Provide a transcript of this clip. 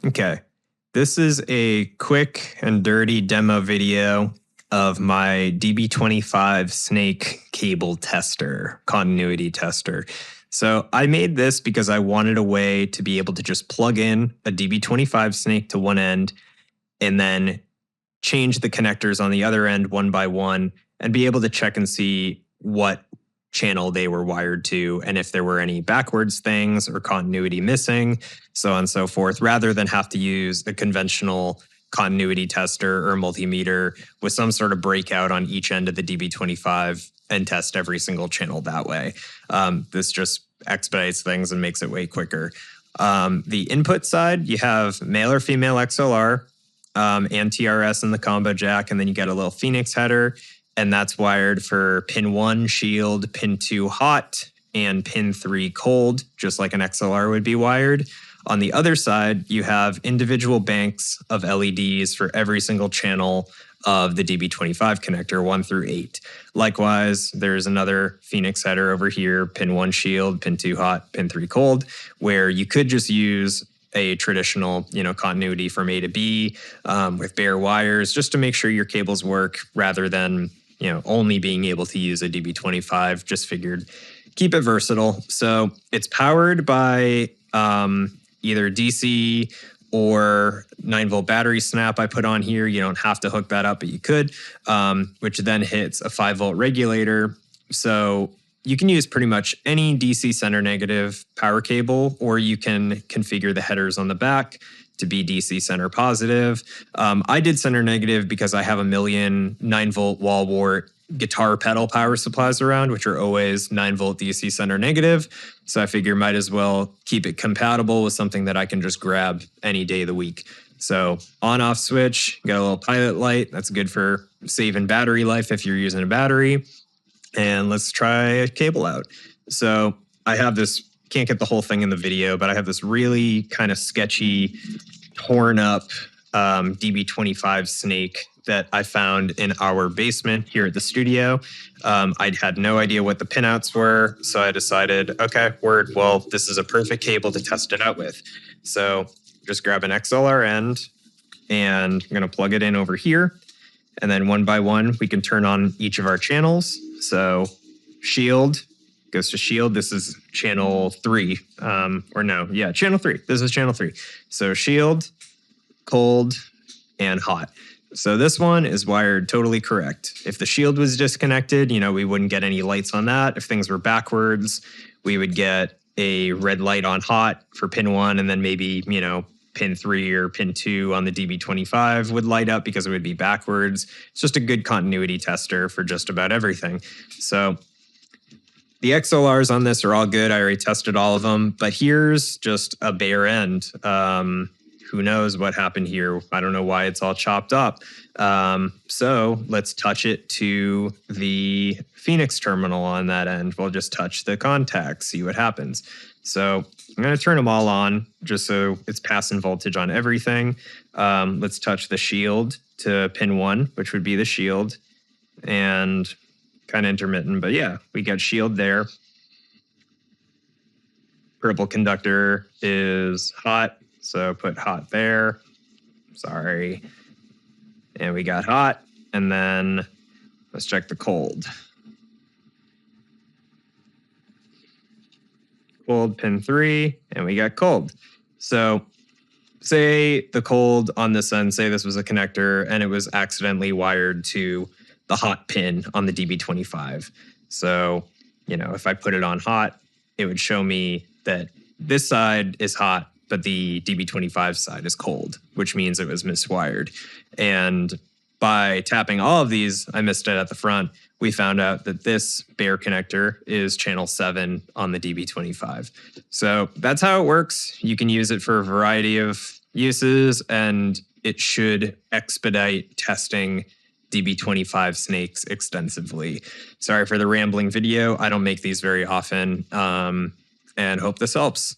Okay, this is a quick and dirty demo video of my DB25 snake cable tester, continuity tester. So I made this because I wanted a way to be able to just plug in a DB25 snake to one end and then change the connectors on the other end one by one and be able to check and see what channel they were wired to and if there were any backwards things or continuity missing, so on and so forth, rather than have to use a conventional continuity tester or multimeter with some sort of breakout on each end of the DB25 and test every single channel that way. This just expedites things and makes it way quicker. The input side, you have male or female XLR and TRS in the combo jack, and then you get a little Phoenix header, and that's wired for pin 1 shield, pin 2 hot, and pin 3 cold, just like an XLR would be wired. On the other side, you have individual banks of LEDs for every single channel of the DB25 connector, 1 through 8. Likewise, there's another Phoenix header over here, pin 1 shield, pin 2 hot, pin 3 cold, where you could just use a traditional, continuity from A to B with bare wires, just to make sure your cables work, rather than only being able to use a DB25. Just figured keep it versatile. So it's powered by either DC or 9-volt battery snap I put on here. You don't have to hook that up, but you could, which then hits a 5-volt regulator. So you can use pretty much any DC center negative power cable, or you can configure the headers on the back to be DC center positive. I did center negative because I have a million 9-volt wall wart guitar pedal power supplies around, which are always 9-volt DC center negative. So I figure might as well keep it compatible with something that I can just grab any day of the week. So on-off switch, got a little pilot light. That's good for saving battery life if you're using a battery. And let's try a cable out. So I have this, can't get the whole thing in the video, but I have this really kind of sketchy, torn up DB25 snake that I found in our basement here at the studio. I'd had no idea what the pinouts were, so I decided, okay, well, this is a perfect cable to test it out with. So just grab an XLR end, and I'm gonna plug it in over here. And then one by one, we can turn on each of our channels. So shield goes to shield. This is channel 3, channel 3. This is channel 3. So shield, cold, and hot. So this one is wired totally correct. If the shield was disconnected, we wouldn't get any lights on that. If things were backwards, we would get a red light on hot for pin 1, and then maybe, pin 3 or pin 2 on the DB25 would light up because it would be backwards. It's just a good continuity tester for just about everything. So the XLRs on this are all good. I already tested all of them, but here's just a bare end. Who knows what happened here? I don't know why it's all chopped up. So let's touch it to the Phoenix terminal on that end. We'll just touch the contacts, see what happens. So I'm going to turn them all on just so it's passing voltage on everything. Let's touch the shield to pin 1, which would be the shield, and kind of intermittent, but yeah, we got shield there. Purple conductor is hot, so put hot there. Sorry. And we got hot, and then let's check the cold. Cold, pin 3, and we got cold. So say the cold on this end, say this was a connector and it was accidentally wired to the hot pin on the DB25. So, if I put it on hot, it would show me that this side is hot, but the DB25 side is cold, which means it was miswired. And by tapping all of these, I missed it at the front. We found out that this bare connector is channel 7 on the DB25. So that's how it works. You can use it for a variety of uses, and it should expedite testing DB25 snakes extensively. Sorry for the rambling video. I don't make these very often, and hope this helps.